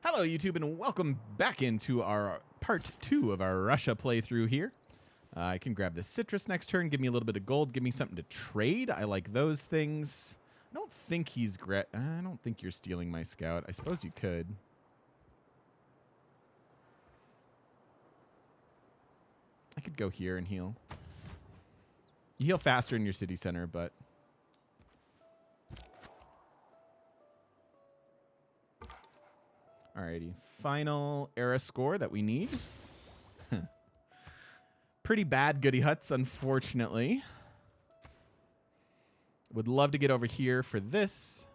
Hello, YouTube, and welcome back into our part 2 of our Russia playthrough here. I can grab this citrus next turn, give me a little bit of gold, give me something to trade. I like those things. I don't think he's I don't think you're stealing my scout. I suppose you could. I could go here and heal. You heal faster in your city center, but... Alrighty, final era score that we need. Pretty bad goody huts, unfortunately. Would love to get over here for this.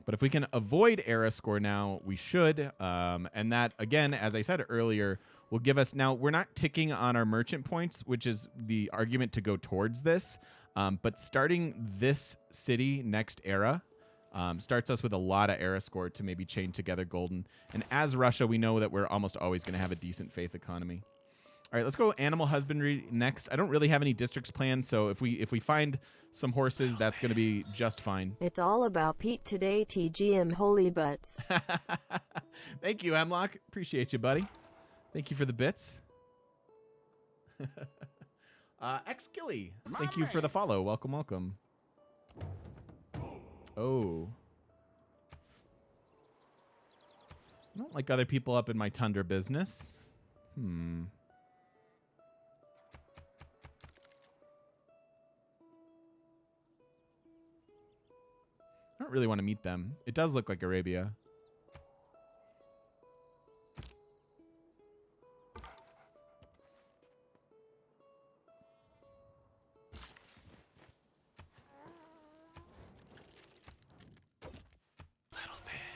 But if we can avoid era score now, we should. And that, again, as I said earlier, will give us... Now, we're not ticking on our merchant points, which is the argument to go towards this. But starting this city next era starts us with a lot of era score to maybe chain together golden. And as Russia, we know that we're almost always going to have a decent faith economy. All right, let's go animal husbandry next. I don't really have any districts planned, so if we find some horses, that's going to be just fine. It's all about Pete today, TGM Holy Butts. Thank you, Hemlock. Appreciate you, buddy. Thank you for the bits. Xgilly, thank you for the follow. Welcome, welcome. Oh. I don't like other people up in my tundra business. I don't really want to meet them. It does look like Arabia.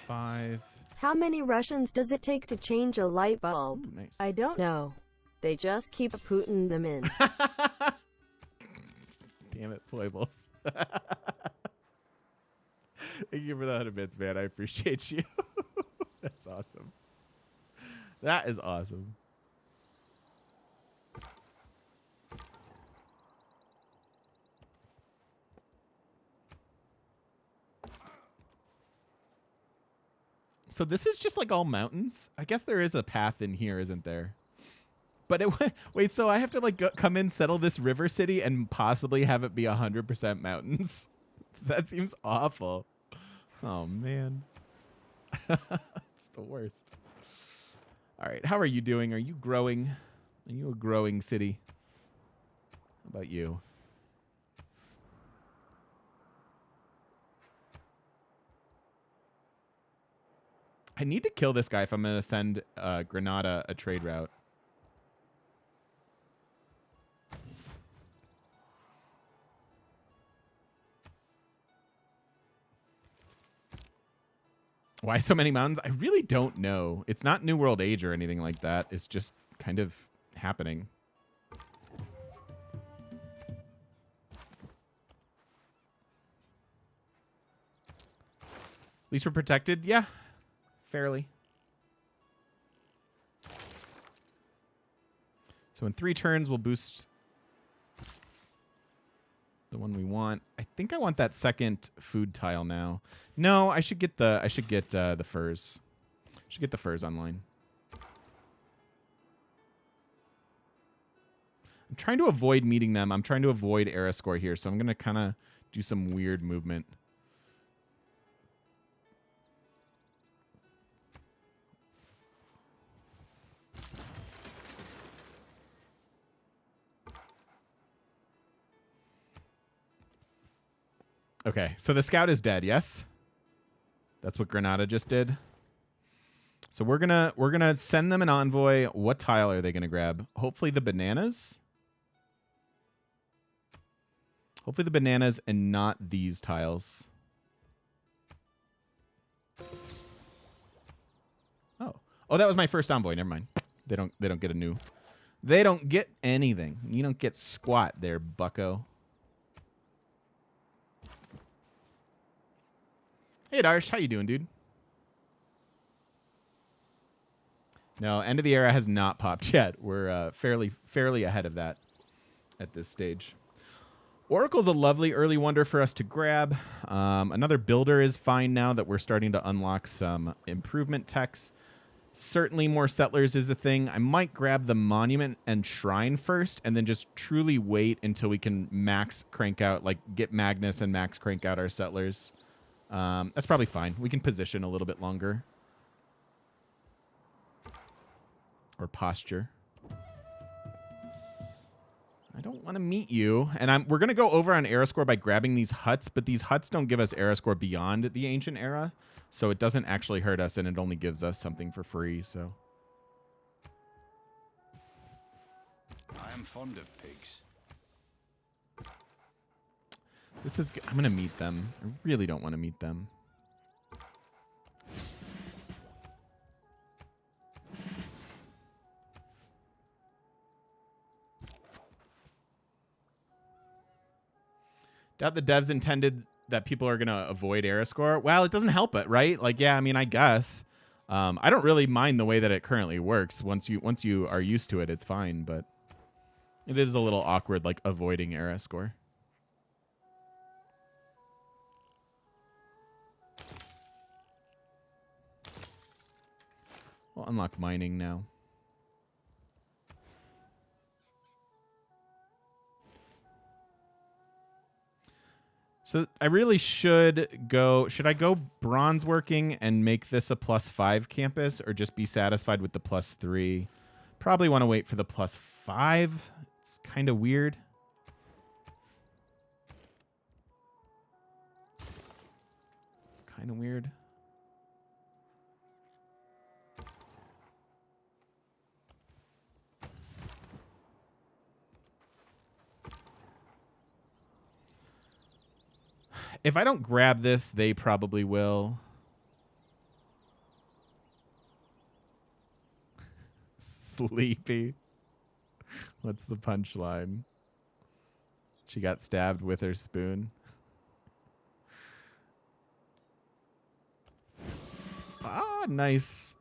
Five. How many Russians does it take to change a light bulb? Ooh, nice. I don't know. They just keep putting them in. Damn it, foibles. Thank you for the 100 bits, man. I appreciate you. That's awesome. That is awesome. So this is just like all mountains. I guess there is a path in here, isn't there? But wait, so I have to like come in, settle this river city, and possibly have it be 100% mountains? That seems awful. Oh man, it's the worst. All right, how are you doing? Are you growing? Are you a growing city? How about you? I need to kill this guy if I'm going to send Granada a trade route. Why so many mountains? I really don't know. It's not New World Age or anything like that. It's just kind of happening. At least we're protected. Yeah. Fairly. So in 3 turns, we'll boost the one we want. I think I want that second food tile now. No, I should get the furs. Should get the furs online. I'm trying to avoid meeting them. I'm trying to avoid era score here, so I'm gonna kind of do some weird movement. Okay, so the scout is dead, yes? That's what Granada just did. So we're gonna send them an envoy. What tile are they gonna grab? Hopefully the bananas. Hopefully the bananas and not these tiles. Oh. Oh, that was my first envoy. Never mind. They don't get a new. They don't get anything. You don't get squat there, bucko. Hey, Darsh, how you doing, dude? No, end of the era has not popped yet. We're fairly ahead of that at this stage. Oracle's a lovely early wonder for us to grab. Another builder is fine now that we're starting to unlock some improvement techs. Certainly more settlers is a thing. I might grab the monument and shrine first and then just truly wait until we can max crank out, like get Magnus and max crank out our settlers. That's probably fine. We can position a little bit longer. Or posture. I don't want to meet you. And we're going to go over on era score by grabbing these huts, but these huts don't give us era score beyond the ancient era. So it doesn't actually hurt us, and it only gives us something for free, so. I am fond of pigs. I'm going to meet them. I really don't want to meet them. Doubt the devs intended that people are going to avoid era score. Well, it doesn't help it, right? Like, yeah, I mean, I guess. I don't really mind the way that it currently works. Once you are used to it, it's fine, but it is a little awkward, like avoiding era score. We'll unlock mining now. So I really should I go bronze working and make this a +5 campus or just be satisfied with the +3? Probably want to wait for the +5. It's kind of weird. Kind of weird. If I don't grab this, they probably will. Sleepy. What's the punchline? She got stabbed with her spoon. Ah, nice.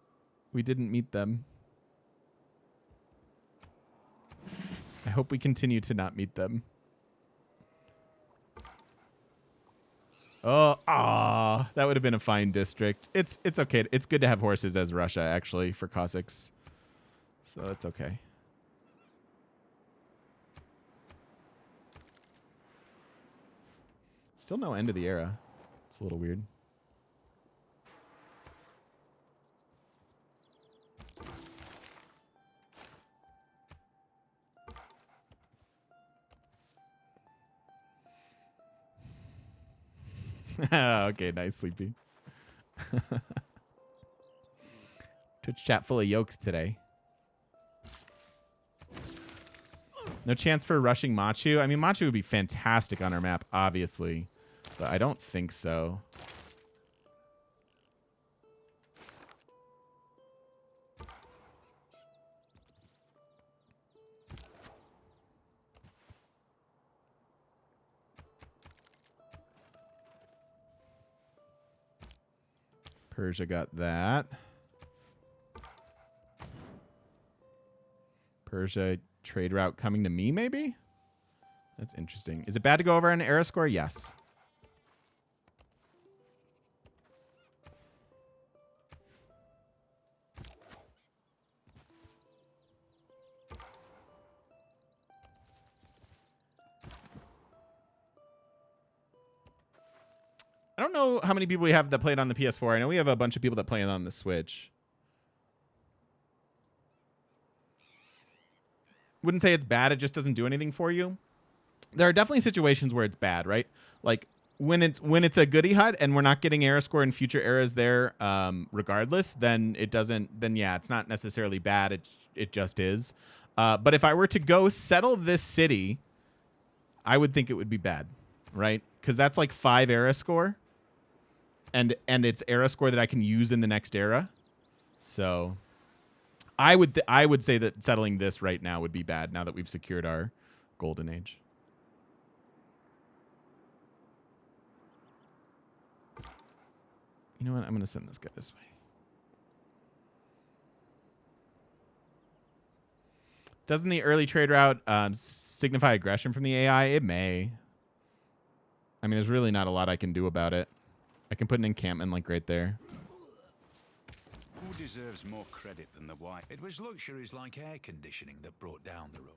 We didn't meet them. I hope we continue to not meet them. Oh, that would have been a fine district. It's okay. It's good to have horses as Russia, actually, for Cossacks. So it's okay. Still no end of the era. It's a little weird. Okay, nice, Sleepy. Twitch chat full of yokes today. No chance for rushing Machu? I mean, Machu would be fantastic on our map, obviously. But I don't think so. Persia got that. Persia trade route coming to me, maybe? That's interesting. Is it bad to go over an era score? Yes. I don't know how many people we have that play it on the PS4. I know we have a bunch of people that play it on the Switch. Wouldn't say it's bad. It just doesn't do anything for you. There are definitely situations where it's bad, right? Like when it's a goodie hut and we're not getting era score in future eras there, regardless, then it doesn't. Then yeah, it's not necessarily bad. It just is. But if I were to go settle this city, I would think it would be bad, right? Because that's like 5 era score. And it's era score that I can use in the next era. So I would say that settling this right now would be bad now that we've secured our golden age. You know what? I'm going to send this guy this way. Doesn't the early trade route signify aggression from the AI? It may. I mean, there's really not a lot I can do about it. I can put an encampment like right there. Who deserves more credit than the white? It was luxuries like air conditioning that brought down the rub.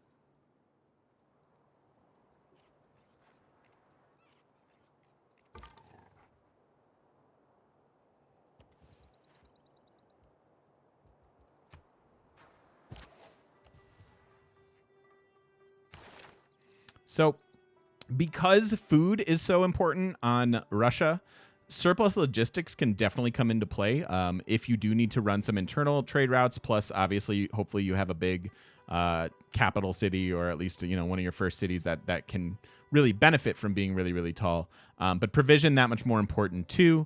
So, because food is so important on Russia, surplus logistics can definitely come into play if you do need to run some internal trade routes. Plus, obviously, hopefully you have a big capital city, or at least one of your first cities that can really benefit from being really, really tall. But provision, that much more important too,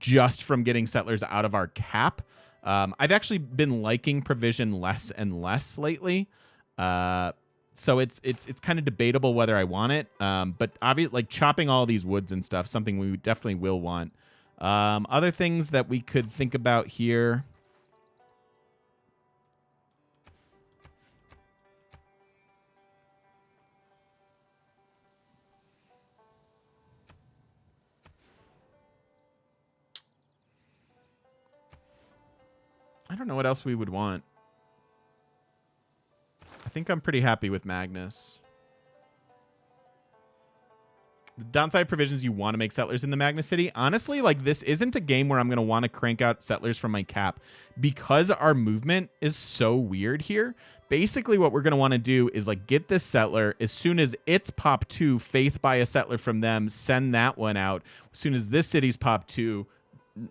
just from getting settlers out of our cap. I've actually been liking provision less and less lately. So it's kind of debatable whether I want it. But obviously, like chopping all these woods and stuff, something we definitely will want. Other things that we could think about here. I don't know what else we would want. I think I'm pretty happy with Magnus. The downside provisions, you want to make settlers in the Magnus City. Honestly, like this isn't a game where I'm going to want to crank out settlers from my cap because our movement is so weird here. Basically, what we're going to want to do is like get this settler. As soon as it's pop 2, faith buy a settler from them, send that one out. As soon as this city's pop 2,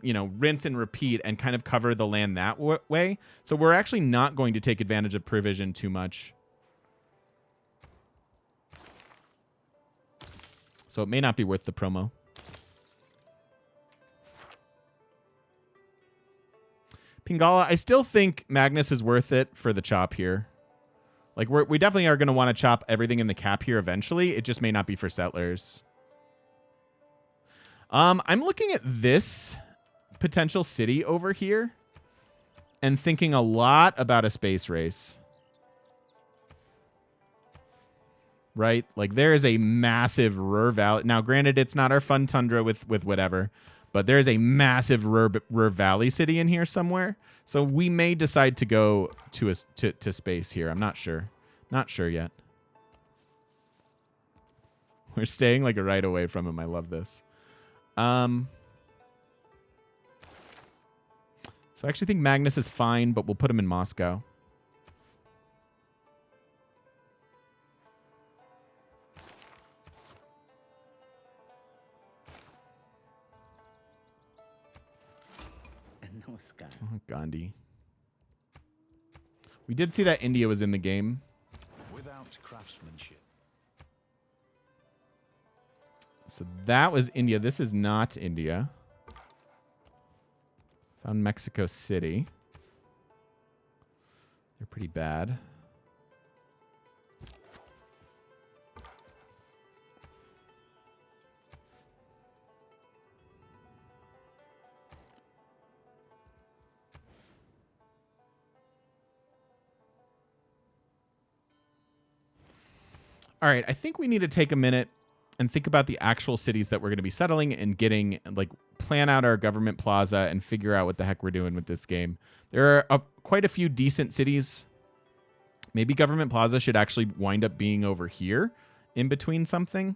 rinse and repeat and kind of cover the land that way. So we're actually not going to take advantage of provision too much. So it may not be worth the promo. Pangea, I still think Magnus is worth it for the chop here. Like we definitely are going to want to chop everything in the cap here eventually. It just may not be for settlers. I'm looking at this potential city over here and thinking a lot about a space race. Right? Like there is a massive Ruhr Valley. Now, granted, it's not our fun tundra with whatever, but there is a massive Ruhr Valley city in here somewhere. So we may decide to go to space here. I'm not sure. Not sure yet. We're staying like a right away from him. I love this. So I actually think Magnus is fine, but we'll put him in Moscow. Oh, Gandhi. We did see that India was in the game. Without craftsmanship. So that was India. This is not India. Found Mexico City. They're pretty bad. All right, I think we need to take a minute and think about the actual cities that we're going to be settling and getting, like, plan out our government plaza and figure out what the heck we're doing with this game. There are quite a few decent cities. Maybe government plaza should actually wind up being over here in between something.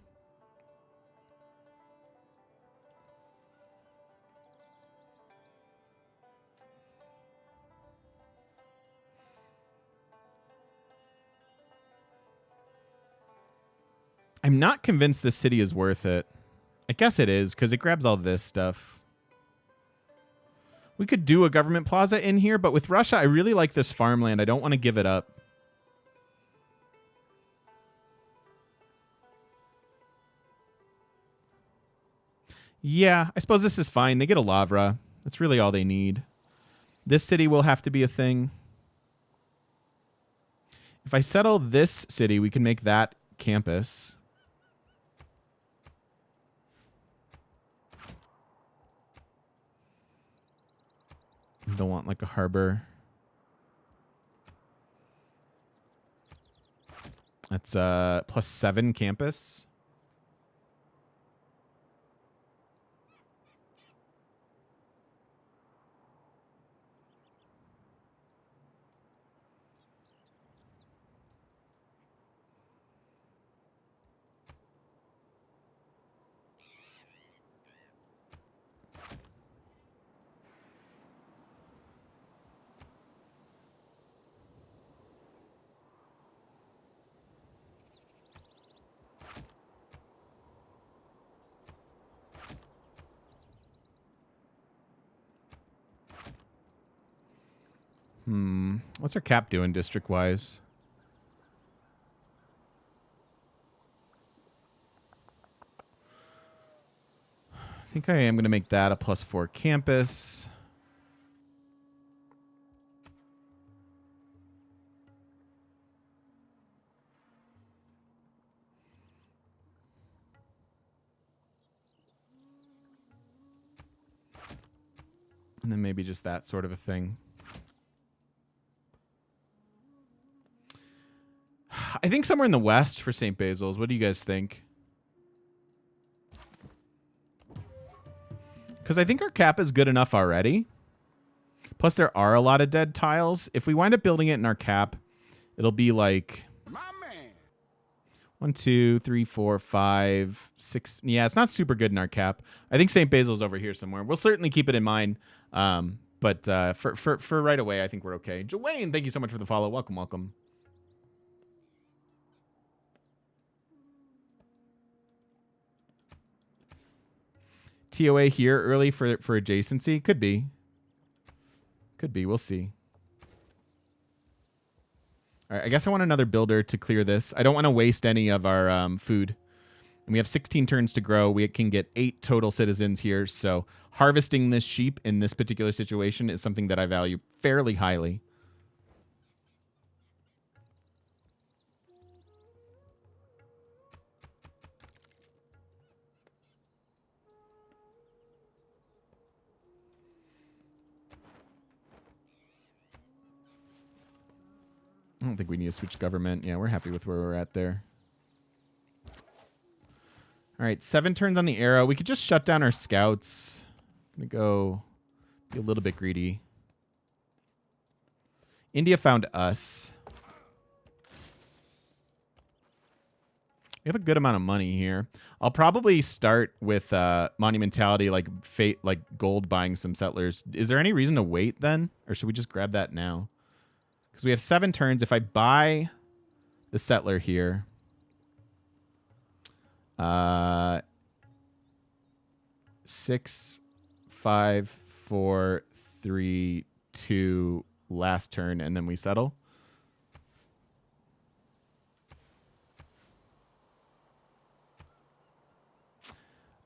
I'm not convinced this city is worth it. I guess it is, because it grabs all this stuff. We could do a government plaza in here, but with Russia, I really like this farmland. I don't want to give it up. Yeah, I suppose this is fine. They get a Lavra. That's really all they need. This city will have to be a thing. If I settle this city, we can make that campus. Don't want like a harbor. That's +7 campus. What's our cap doing district-wise? I think I am going to make that a +4 campus. And then maybe just that sort of a thing. I think somewhere in the west for St. Basil's. What do you guys think? Because I think our cap is good enough already. Plus, there are a lot of dead tiles. If we wind up building it in our cap, it'll be like... My man. 1, 2, 3, 4, 5, 6. Yeah, it's not super good in our cap. I think St. Basil's over here somewhere. We'll certainly keep it in mind. But for right away, I think we're okay. Joanne, thank you so much for the follow. Welcome, welcome. TOA here early for adjacency? Could be. Could be. We'll see. All right, I guess I want another builder to clear this. I don't want to waste any of our food. And we have 16 turns to grow. We can get 8 total citizens here. So harvesting this sheep in this particular situation is something that I value fairly highly. I don't think we need to switch government. Yeah, we're happy with where we're at there. All right, 7 turns on the arrow. We could just shut down our scouts. I'm going to go be a little bit greedy. India found us. We have a good amount of money here. I'll probably start with monumentality, like fate, like gold buying some settlers. Is there any reason to wait then? Or should we just grab that now? Because we have 7 turns. If I buy the settler here, 6, 5, 4, 3, 2, last turn, and then we settle.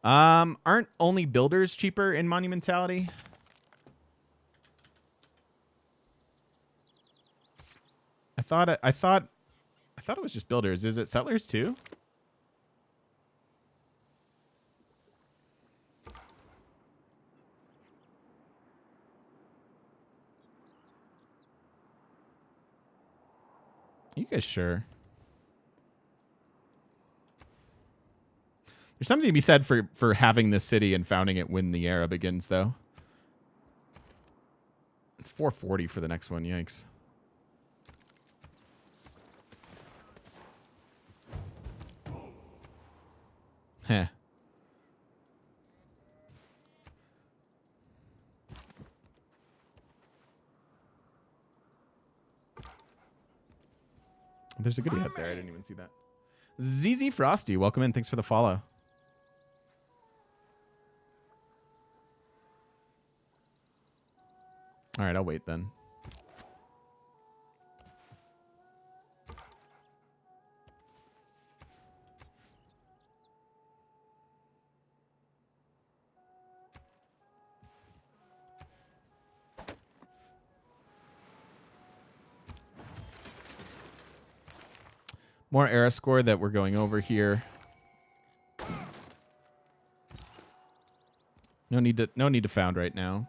Aren't only builders cheaper in monumentality? I thought it was just builders. Is it settlers too? Are you guys sure? There's something to be said for having this city and founding it when the era begins, though. It's 440 for the next one. Yikes. Heh. There's a goodie out there. I didn't even see that. ZZ Frosty, welcome in. Thanks for the follow. All right, I'll wait then. More era score that we're going over here. No need to found right now.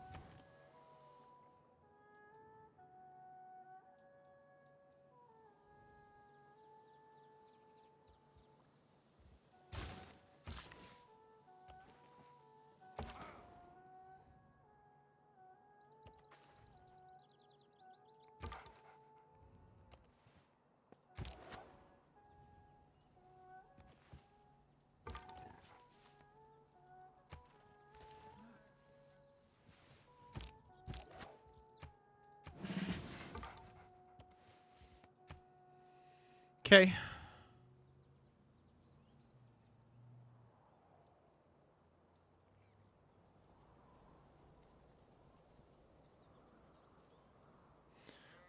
Okay.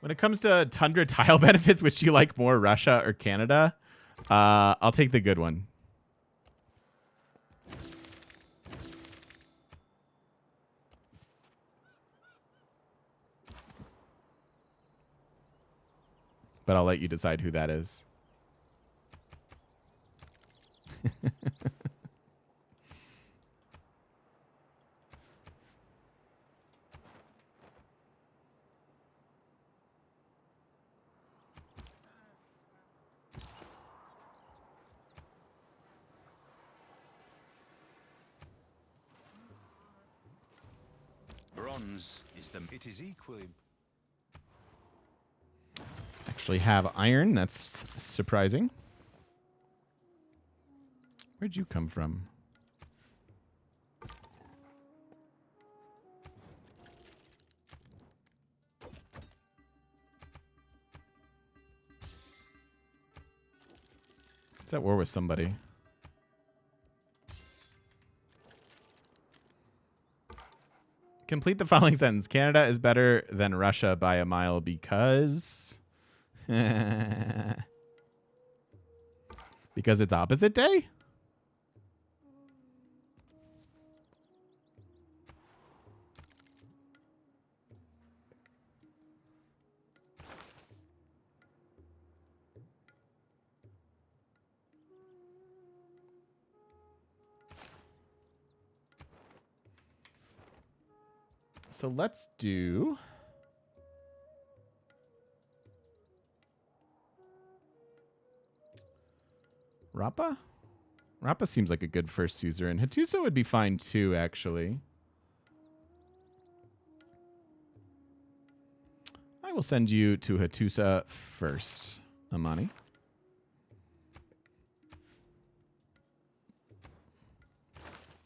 When it comes to tundra tile benefits, which you like more, Russia or Canada? I'll take the good one. But I'll let you decide who that is. Bronze is the. It is equally. Actually have iron. That's surprising. Where'd you come from? It's at war with somebody. Complete the following sentence. Canada is better than Russia by a mile because... because it's opposite day? So let's do... Rappa? Rappa seems like a good first user, and Hattusa would be fine too, actually. I will send you to Hattusa first, Amani.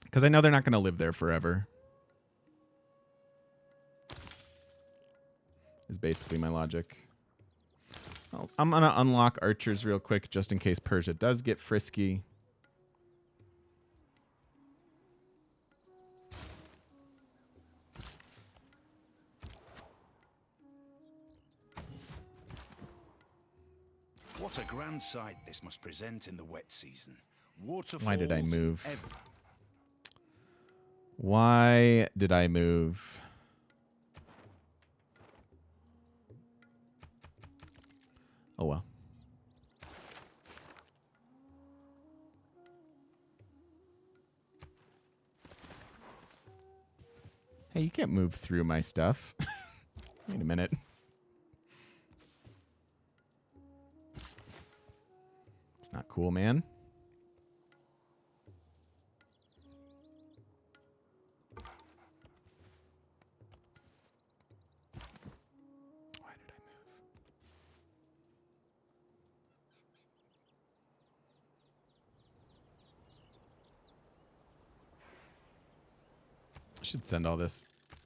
Because I know they're not going to live there forever. Is basically my logic. Well, I'm going to unlock archers real quick just in case Persia does get frisky. What a grand sight this must present in the wet season. Waterfalls. Why did I move? Why did I move? Oh, well. Hey, you can't move through my stuff. Wait a minute. It's not cool, man. I should send all this.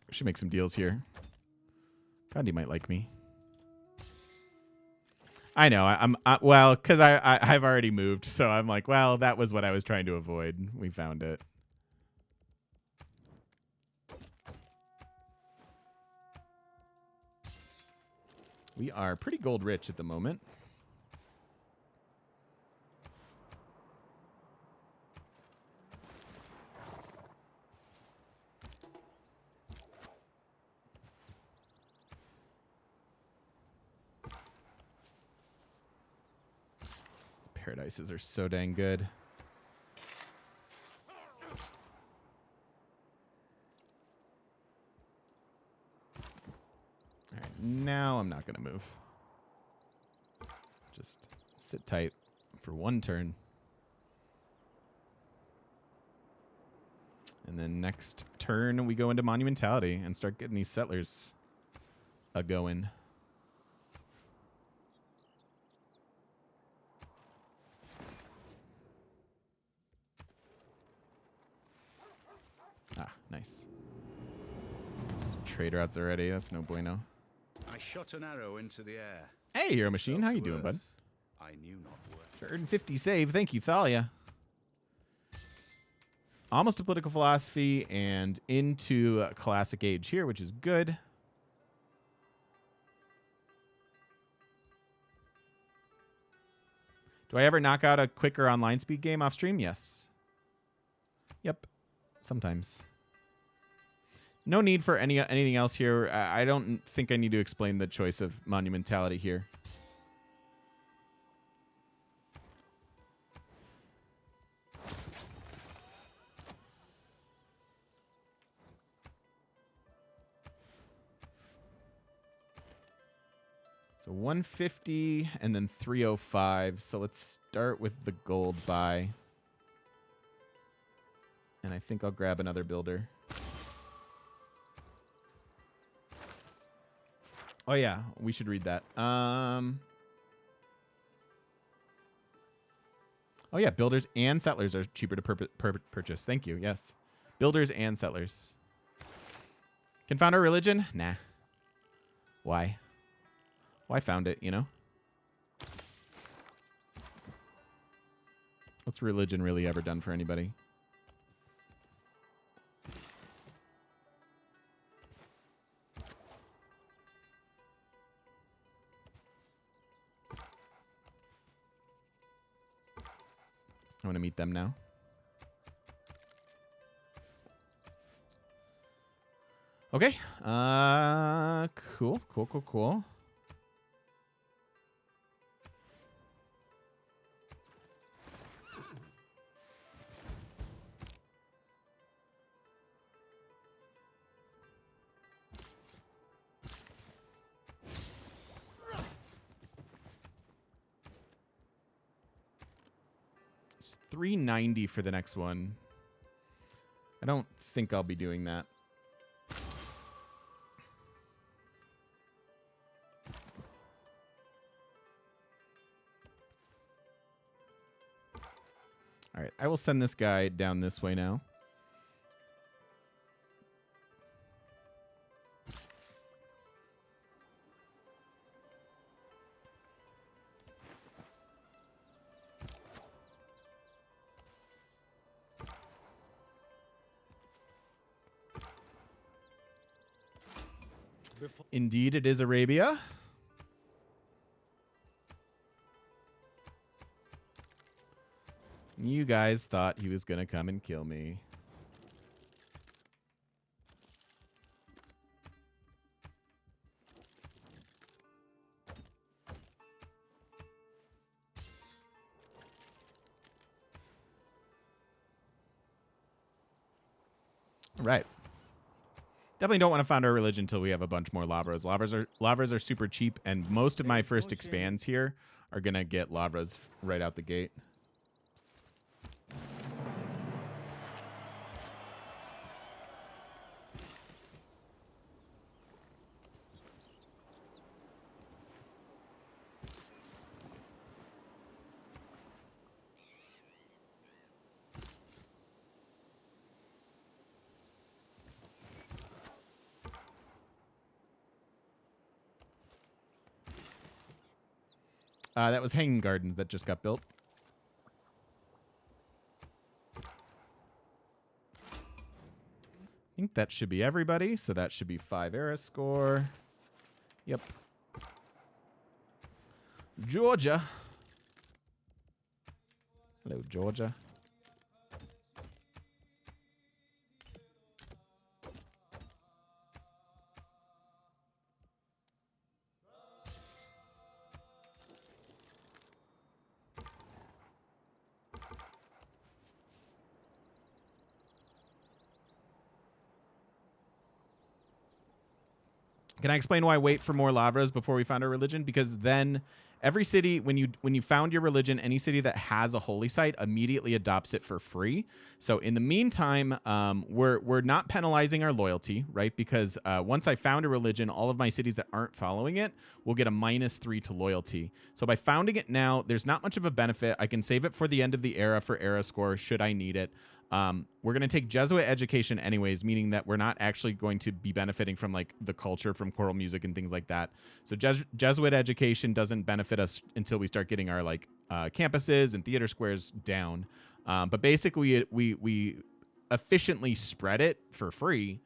I should make some deals here. Gandhi might like me. I know. Well, because I've already moved, so I'm like, well, that was what I was trying to avoid. We found it. We are pretty gold rich at the moment. Paradises are so dang good. All right, now I'm not going to move. Just sit tight for one turn. And then next turn, we go into Monumentality and start getting these settlers a-going. Ah, nice. Some trade routes already. That's no bueno. I shot an arrow into the air. Hey, Hero Machine. How you doing, bud? I knew not worth. 150 save. Thank you, Thalia. Almost to political philosophy and into classic age here, which is good. Do I ever knock out a quicker online speed game off stream? Yes. Yep. Sometimes. No need for anything else here. I don't think I need to explain the choice of monumentality here. So 150 and then 305. So let's start with the gold buy. And I think I'll grab another builder. Oh yeah, we should read that. Oh yeah, builders and settlers are cheaper to purchase. Thank you. Yes. Builders and settlers. Can found our religion? Nah. Why? Well, I found it, you know? What's religion really ever done for anybody? I want to meet them now. Okay. Cool. It's 390 for the next one. I don't think I'll be doing that. All right, I will send this guy down this way now. Indeed, it is Arabia. You guys thought he was going to come and kill me. Right. Definitely don't want to found our religion until we have a bunch more lavras. Lavras are super cheap, and most of my first expands here are going to get lavras right out the gate. That was Hanging Gardens that just got built. I think that should be everybody, so that should be 5 era score. Yep. Georgia. Hello, Georgia. Can I explain why I wait for more lavras before we found our religion? Because then every city, when you found your religion, any city that has a holy site immediately adopts it for free. So in the meantime, we're not penalizing our loyalty, right? Because once I found a religion, all of my cities that aren't following it will get a -3 to loyalty. So by founding it now, there's not much of a benefit. I can save it for the end of the era for era score should I need it. We're going to take Jesuit education anyways, meaning that we're not actually going to be benefiting from like the culture from choral music and things like that. So Jesuit education doesn't benefit us until we start getting our like campuses and theater squares down. But basically we efficiently spread it for free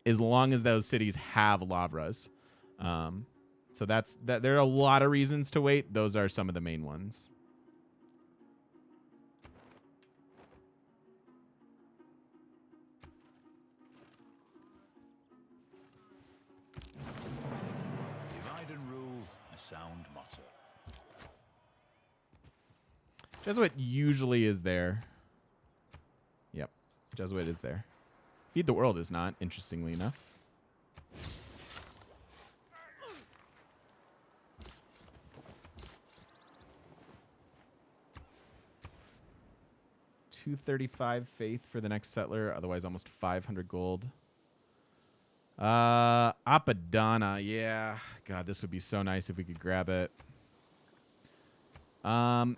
as long as those cities have lavras. So that's that. There are a lot of reasons to wait. Those are some of the main ones. sound motto. Jesuit usually is there. Yep. Jesuit is there. Feed the World is not, interestingly enough. $235 faith for the next settler, otherwise almost 500 gold. Apadana, yeah. God, this would be so nice if we could grab it.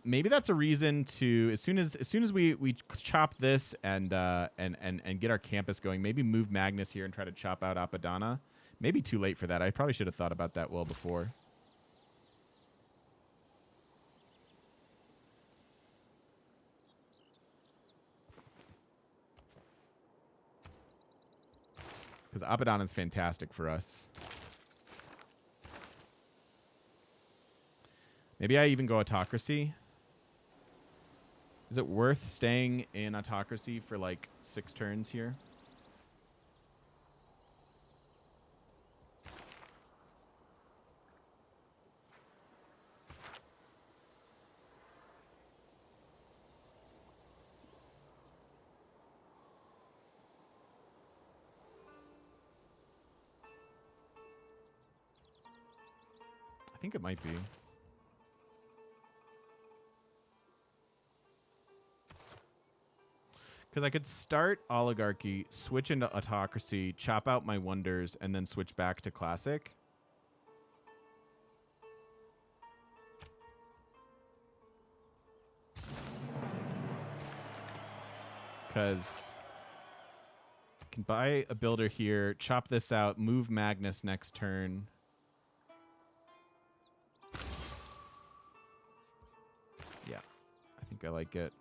Maybe that's a reason to as soon as we chop this and get our campus going, maybe move Magnus here and try to chop out Apadana. Maybe too late for that. I probably should have thought about that well before. Because Apadana is fantastic for us. Maybe I even go autocracy. Is it worth staying in autocracy for like 6 turns here? I think it might be. Because I could start oligarchy, switch into autocracy, chop out my wonders, and then switch back to classic. Because I can buy a builder here, chop this out, move Magnus next turn. Yeah, I think I like it.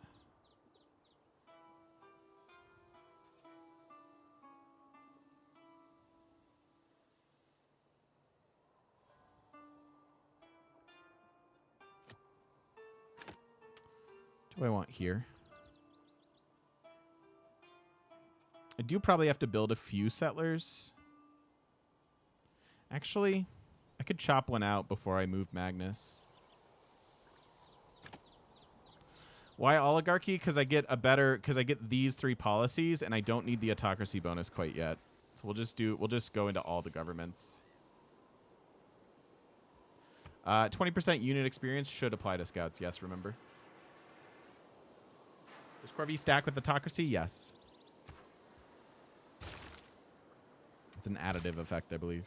What do I want here? I do probably have to build a few settlers. Actually, I could chop one out before I move Magnus. Why oligarchy? Because I get these 3 policies, and I don't need the autocracy bonus quite yet. So we'll just go into all the governments. 20% unit experience should apply to scouts. Yes, remember. Does Corvée stack with autocracy? Yes. It's an additive effect, I believe.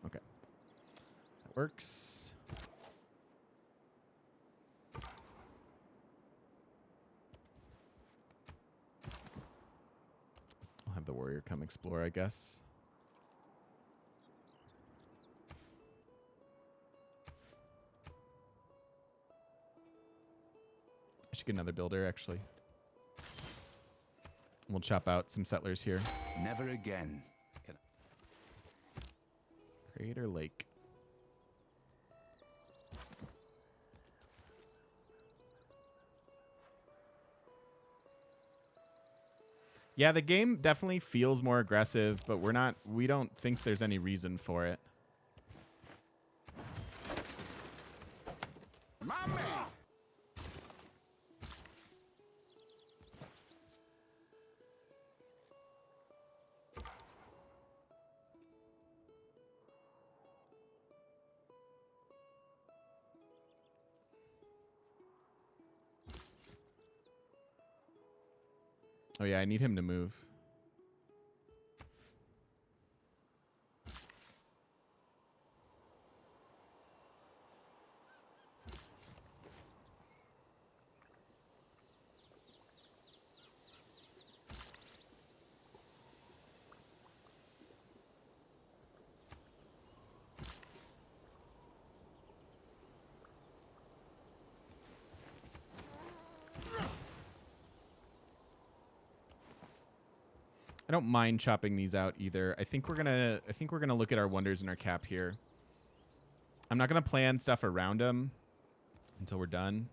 Okay. That works. I'll have the warrior come explore, I guess. I should get another builder, actually. We'll chop out some settlers here. Never again. Crater Lake. Yeah, the game definitely feels more aggressive, but we don't think there's any reason for it. My man. Oh yeah, I need him to move. I don't mind chopping these out either. I think we're gonna look at our wonders in our cap here. I'm not gonna plan stuff around them. until we're done.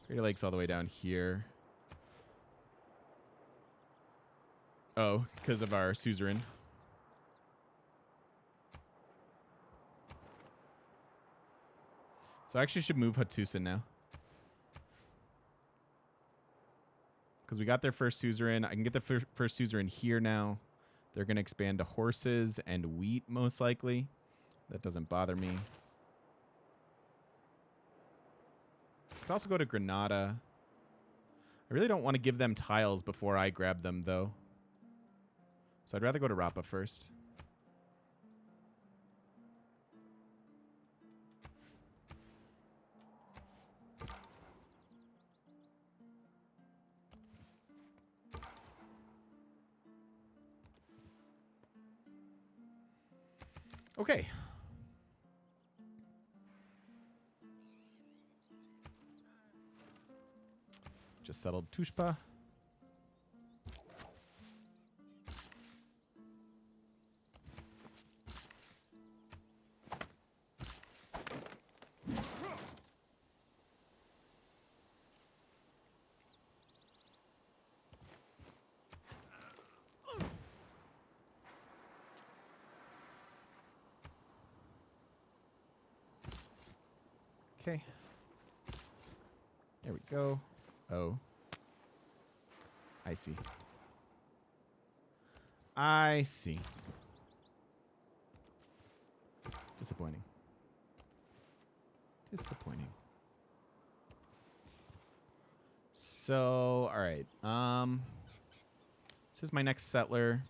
Great Lakes all the way down here. Oh, because of our suzerain. So I actually should move Hattusa now. Because we got their first suzerain. I can get the first suzerain here now. They're going to expand to horses and wheat, most likely. That doesn't bother me. Could also go to Granada. I really don't want to give them tiles before I grab them, though. So I'd rather go to Rapa first. Okay. Just settled Tushpa. Okay. There we go. Oh. I see. I see. Disappointing. Disappointing. So, all right. This is my next settler.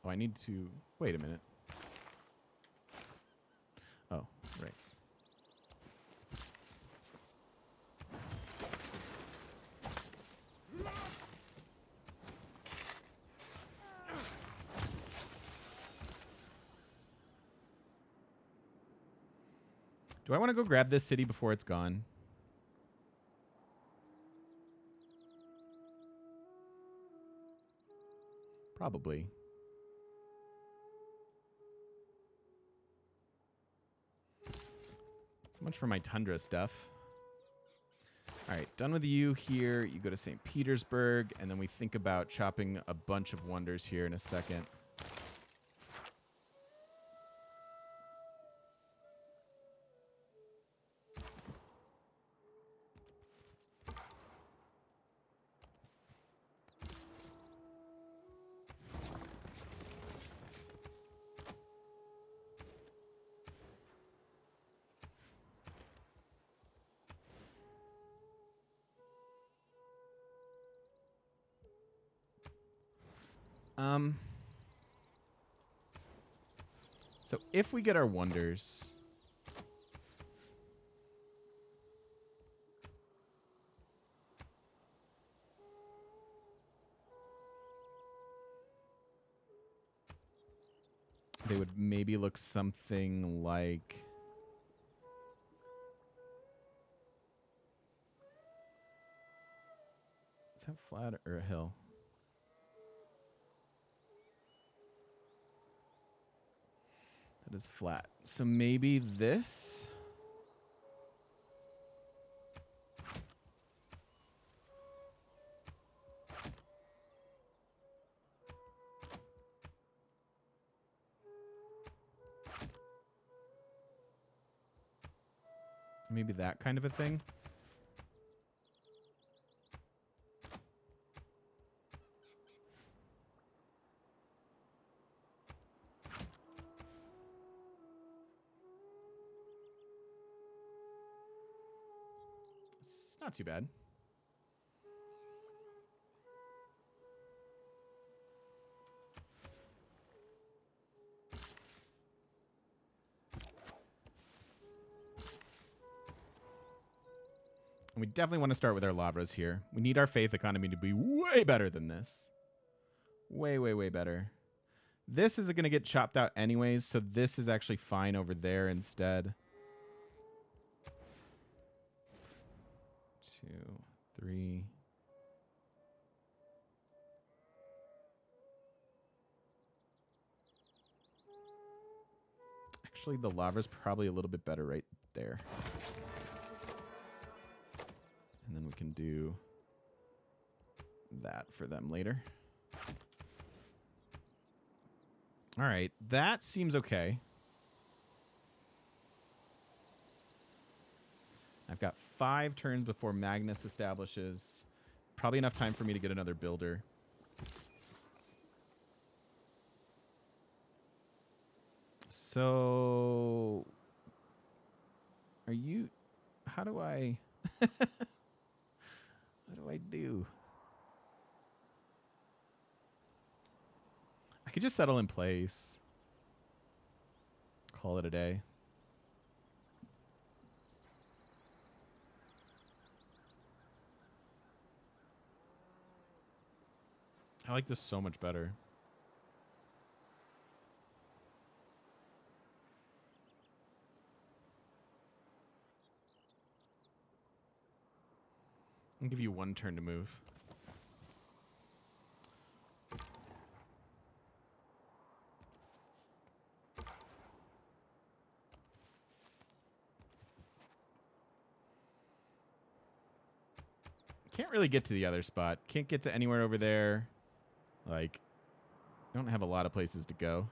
Oh, I need to... Wait a minute. Oh, right. Do I want to go grab this city before it's gone? Probably. So much for my tundra stuff. All right, done with you here. You go to St. Petersburg, and then we think about chopping a bunch of wonders here in a second. So if we get our wonders, they would maybe look something like... Is that flat or a hill? That is flat. So maybe this? Maybe that kind of a thing? It's not too bad. And we definitely want to start with our Lavras here. We need our faith economy to be way better than this. Way, way, way better. This is going to get chopped out anyways, so this is actually fine over there instead. 2, 3. Actually, the lava's probably a little bit better right there. And then we can do that for them later. All right, that seems okay. I've got 5 turns before Magnus establishes. Probably enough time for me to get another builder. So, are you... How do I... what do I do? I could just settle in place. Call it a day. I like this so much better. I'll give you 1 turn to move. Can't really get to the other spot. Can't get to anywhere over there. Like, I don't have a lot of places to go.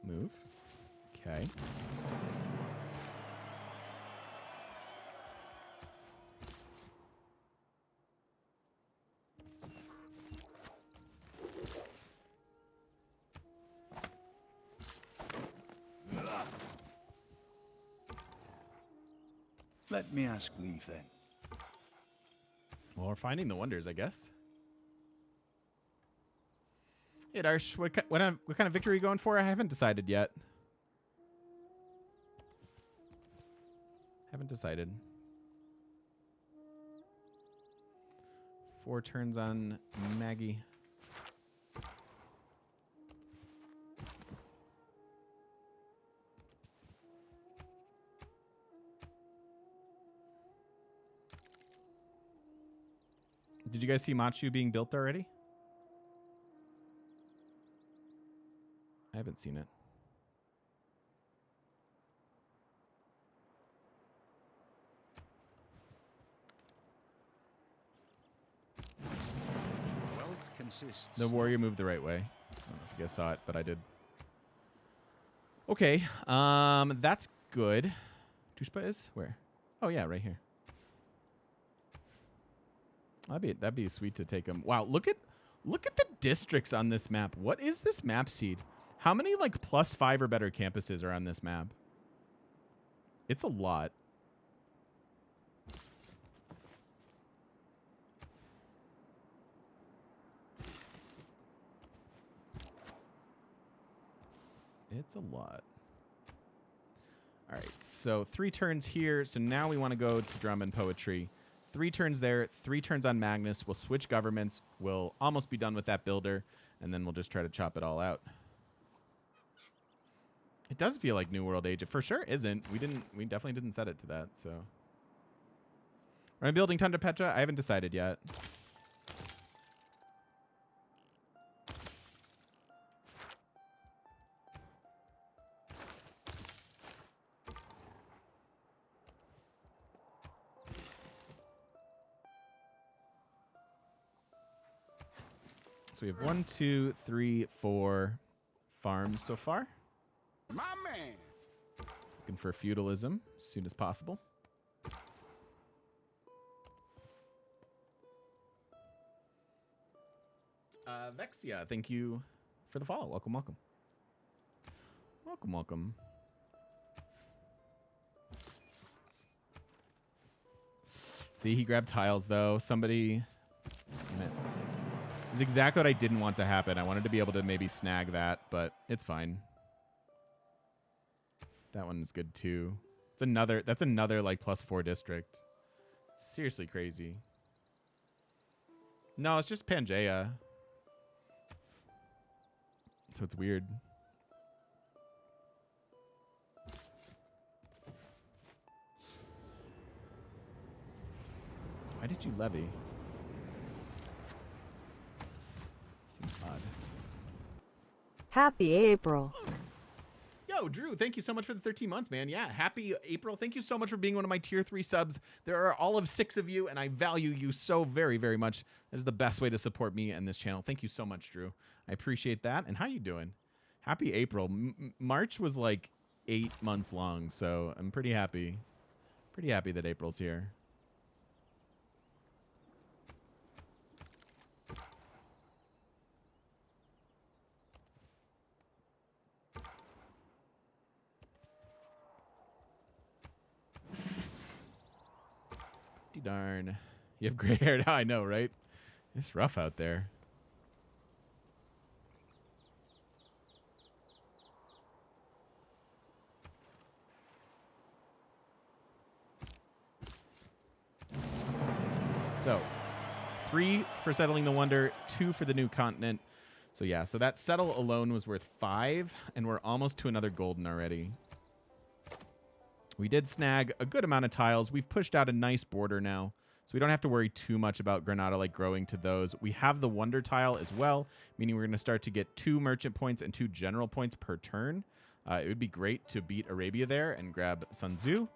Move. Okay. Let me ask leave then. Well, we're finding the wonders, I guess. Hey, Darsh, what kind of victory are you going for? I haven't decided yet. Haven't decided. 4 turns on Maggie. Did you guys see Machu being built already? I haven't seen it. Wealth consists. The warrior moved the right way. I don't know if you guys saw it, but I did. Okay, that's good. Tushpa is where? Oh yeah, right here. That'd be sweet to take them. Wow, look at the districts on this map. What is this map seed? How many like +5 or better campuses are on this map? It's a lot. It's a lot. All right, so 3 turns here. So now we want to go to drum and poetry. 3 turns there, 3 turns on Magnus. We'll switch governments. We'll almost be done with that builder, and then we'll just try to chop it all out. It does feel like New World Age. It for sure isn't. We definitely didn't set it to that, so. Am I building Tundra Petra? I haven't decided yet. So we have 1, 2, 3, 4 farms so far. My man. Looking for feudalism as soon as possible. Vexia, thank you for the follow. Welcome, welcome. Welcome, welcome. See, he grabbed tiles, though. Somebody... Damn it. It's exactly what I didn't want to happen. I wanted to be able to maybe snag that, but it's fine. That one is good, too. That's another, like, +4 district. Seriously crazy. No, it's just Pangea. So it's weird. Why did you levy? Seems odd. Happy April. Yo, Drew, thank you so much for the 13 months, man. Yeah, happy April. Thank you so much for being one of my tier 3 subs. There are all of 6 of you, and I value you so very, very much. That is the best way to support me and this channel. Thank you so much, Drew. I appreciate that. And how you doing? Happy April. March was like 8 months long, so I'm pretty happy. Pretty happy that April's here. Darn. You have gray hair now, I know, right? It's rough out there. So, 3 for settling the wonder, 2 for the new continent. So yeah, so that settle alone was worth 5, and we're almost to another golden already. We did snag a good amount of tiles. We've pushed out a nice border now, so we don't have to worry too much about Granada like growing to those. We have the wonder tile as well, meaning we're going to start to get 2 merchant points and 2 general points per turn. It would be great to beat Arabia there and grab Sun Tzu.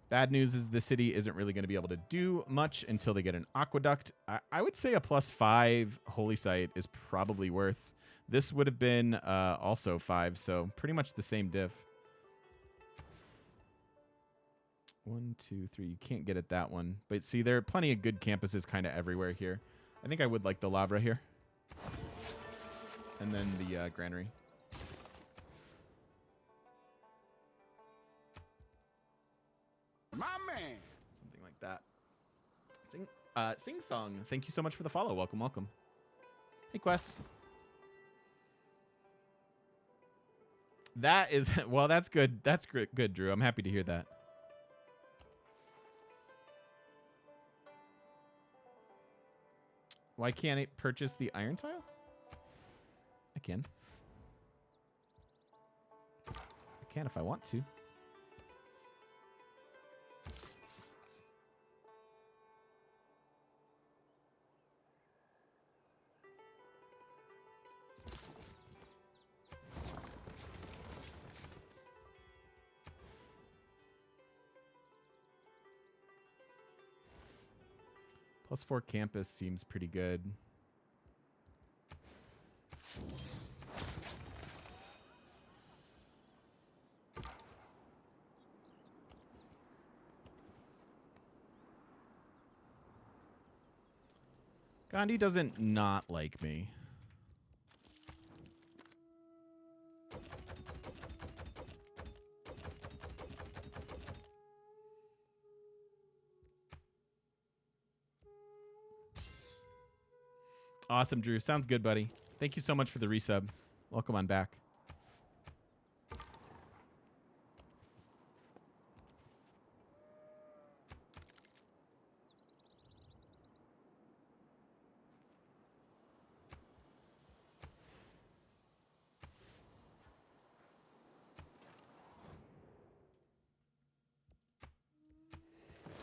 Bad news is the city isn't really going to be able to do much until they get an aqueduct. I would say a +5 holy site is probably worth. This would have been also 5, so pretty much the same diff. 1, 2, 3. You can't get at that one. But see, there are plenty of good campuses kind of everywhere here. I think I would like the Lavra here. And then the granary. My man. Something like that. Sing Song, thank you so much for the follow. Welcome, welcome. Hey, Quest. That is, well, that's good. That's good, Drew. I'm happy to hear that. Why can't I purchase the iron tile? I can. I can if I want to. +4 campus seems pretty good. Gandhi doesn't not like me. Awesome, Drew. Sounds good, buddy. Thank you so much for the resub. Welcome on back.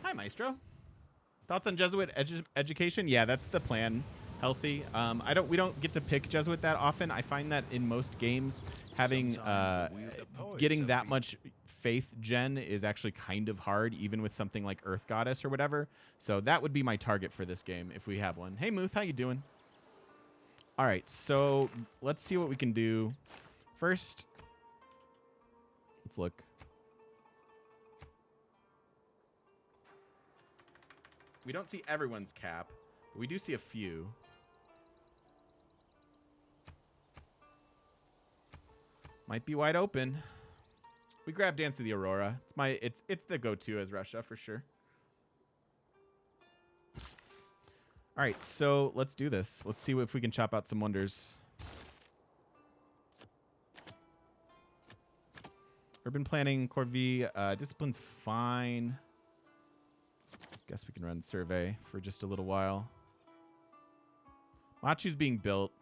Hi, Maestro. Thoughts on Jesuit education? Yeah, that's the plan. Healthy. We don't get to pick Jesuit that often. I find that in most games, having getting that much faith gen is actually kind of hard, even with something like Earth Goddess or whatever. So that would be my target for this game if we have one. Hey, Muth, how you doing? All right, so let's see what we can do. First, let's look. We don't see everyone's cap, but we do see a few. Might be wide open. We grab Dance of the Aurora. It's the go-to as Russia for sure. All right, so let's do this. Let's see if we can chop out some wonders. Urban planning, Corvée, discipline's fine. Guess we can run survey for just a little while. Machu's being built.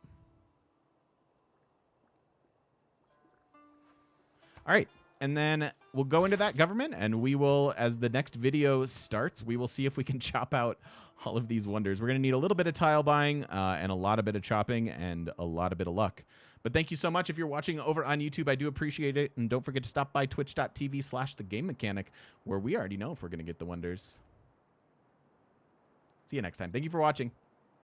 All right. And then we'll go into that government, and we will, as the next video starts, we will see if we can chop out all of these wonders. We're going to need a little bit of tile buying and a lot of bit of chopping and a lot of bit of luck. But thank you so much. If you're watching over on YouTube, I do appreciate it. And don't forget to stop by twitch.tv/thegamemechanic, where we already know if we're going to get the wonders. See you next time. Thank you for watching.